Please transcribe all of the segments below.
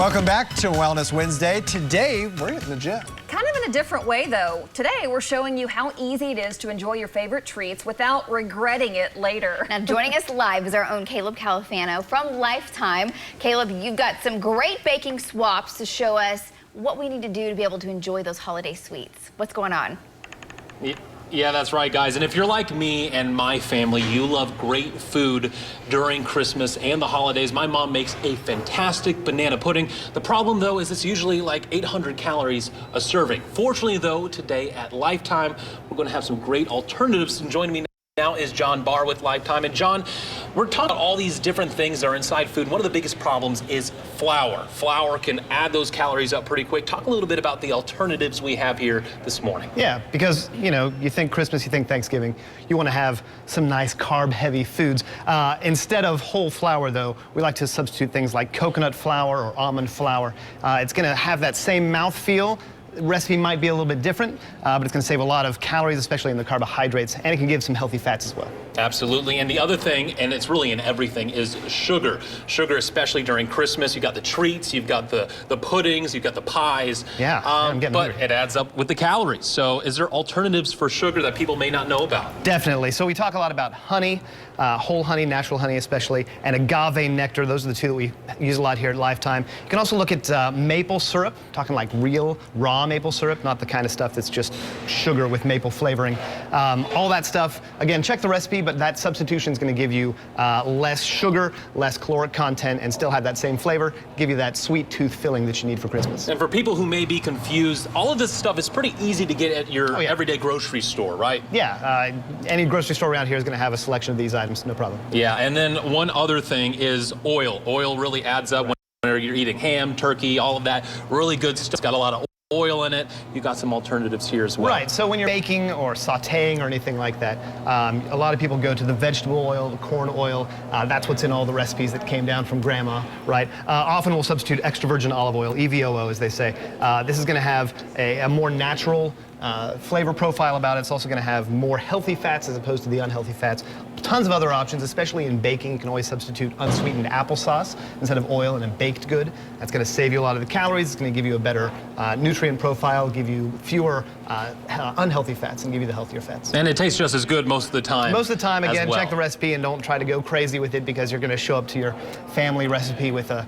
Welcome back to Wellness Wednesday. Today, we're hitting the gym. Kind of in a different way, though. Today, we're showing you how easy it is to enjoy your favorite treats without regretting it later. Now, joining us live is our own Caleb Califano from Lifetime. Caleb, you've got some great baking swaps to show us what we need to do to be able to enjoy those holiday sweets. What's going on? Yeah, that's right, guys. And if you're like me and my family, you love great food during Christmas and the holidays. My mom makes a fantastic banana pudding. The problem, though, is it's usually like 800 calories a serving. Fortunately, though, today at Lifetime, we're going to have some great alternatives. And joining me now is John Barr with Lifetime. And John, we're talking about all these different things that are inside food. One of the biggest problems is flour. Flour can add those calories up pretty quick. Talk a little bit about the alternatives we have here this morning. Yeah, because, you know, you think Christmas, you think Thanksgiving. You want to have some nice carb-heavy foods. Instead of whole flour, though, we like to substitute things like coconut flour or almond flour. It's going to have that same mouthfeel. The recipe might be a little bit different, but it's going to save a lot of calories, especially in the carbohydrates, and it can give some healthy fats as well. Absolutely. And the other thing, and it's really in everything, is sugar. Sugar, especially during Christmas. You've got the treats, you've got the puddings, you've got the pies. Yeah, I'm getting but hungry. it adds up with the calories. So is there alternatives for sugar that people may not know about? Definitely. So we talk a lot about honey, whole honey, natural honey especially, and agave nectar. Those are the two that we use a lot here at Lifetime. You can also look at maple syrup, talking like real raw maple syrup, not the kind of stuff that's just sugar with maple flavoring. All that stuff, again, check the recipe, but that substitution is going to give you less sugar, less caloric content, and still have that same flavor, give you that sweet tooth filling that you need for Christmas. And for people who may be confused, all of this stuff is pretty easy to get at your everyday grocery store, right? Yeah, any grocery store around here is going to have a selection of these items, no problem. Yeah, and then one other thing is oil. Oil really adds up when you're eating ham, turkey, all of that. Really good stuff. It's got a lot of oil in it. You got some alternatives here as well. Right, so when you're baking or sauteing or anything like that, a lot of people go to the vegetable oil, the corn oil. That's what's in all the recipes that came down from grandma, right? Often we'll substitute extra virgin olive oil, EVOO as they say. This is going to have a more natural flavor profile about it. It's also going to have more healthy fats as opposed to the unhealthy fats. Tons of other options, especially in baking. You can always substitute unsweetened applesauce instead of oil in a baked good. That's going to save you a lot of the calories. It's going to give you a better nutrient profile, give you fewer unhealthy fats, and give you the healthier fats. And it tastes just as good most of the time. Most of the time, again, well. Check the recipe and don't try to go crazy with it because you're going to show up to your family recipe with a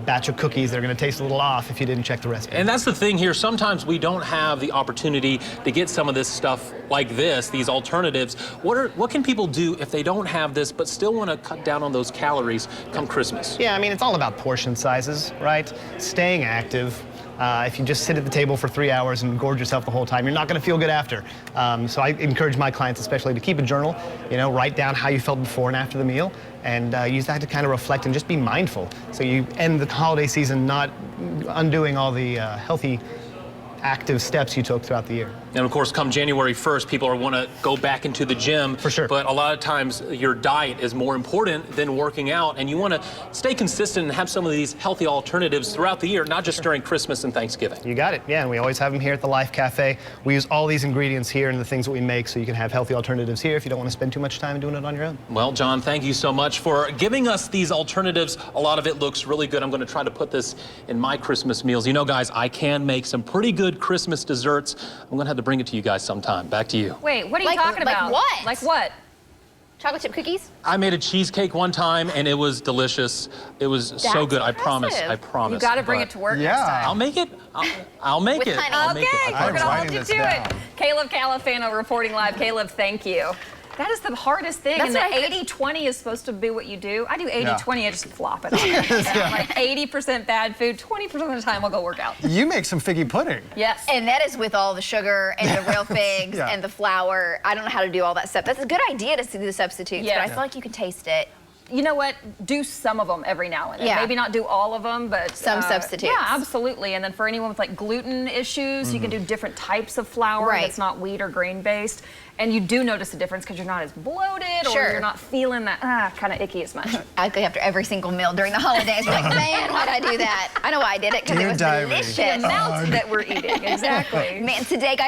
batch of cookies that are going to taste a little off if you didn't check the recipe. And that's the thing here. Sometimes we don't have the opportunity to get some of this stuff like this, these alternatives. What can people do if they don't have this but still want to cut down on those calories come Christmas? Yeah, I mean, it's all about portion sizes, right? Staying active. If you just sit at the table for 3 hours and gorge yourself the whole time, you're not going to feel good after. So I encourage my clients especially to keep a journal, write down how you felt before and after the meal, and use that to kind of reflect and just be mindful. So you end the holiday season not undoing all the healthy, active steps you took throughout the year. And of course, come January 1st, people want to go back into the gym. For sure. But a lot of times your diet is more important than working out, and you want to stay consistent and have some of these healthy alternatives throughout the year, not just during Christmas and Thanksgiving. You got it. Yeah, and we always have them here at the Life Cafe. We use all these ingredients here and the things that we make so you can have healthy alternatives here if you don't want to spend too much time doing it on your own. Well, John, thank you so much for giving us these alternatives. A lot of it looks really good. I'm going to try to put this in my Christmas meals. You know, guys, I can make some pretty good Christmas desserts. I'm going to have to bring it to you guys sometime. Back to you. Wait, what are you talking about? Like what? Like what? Chocolate chip cookies? I made a cheesecake one time, and it was delicious. It was so good. I promise. I promise. You got to bring it to work Yeah. next time. I'll make it. I'll make With it. honey. I'll make it. Okay, I we're going promise. to hold writing you this to down. it. Caleb Califano reporting live. Caleb, thank you. That is the hardest thing. That's and what the 80-20 is supposed to be what you do. I do 80-20, I just flop it on. Yeah. Like 80% bad food, 20% of the time I'll go work out. You make some figgy pudding. Yes. And that is with all the sugar and the real figs Yeah. and the flour. I don't know how to do all that stuff. That's a good idea to do the substitutes, Yeah. but I feel like you can taste it. You know what? Do some of them every now and then. Yeah. Maybe not do all of them, but Some substitutes. Yeah, absolutely. And then for anyone with like gluten issues, you can do different types of flour Right. that's not wheat or grain based. And you do notice a difference because you're not as bloated or Sure. you're not feeling that kind of icky as much. I go after every single meal during the holidays. Like, man, why'd I do that? I know why I did it because it Dear was diary. delicious. The amount that we're eating, exactly. Man, today, guys.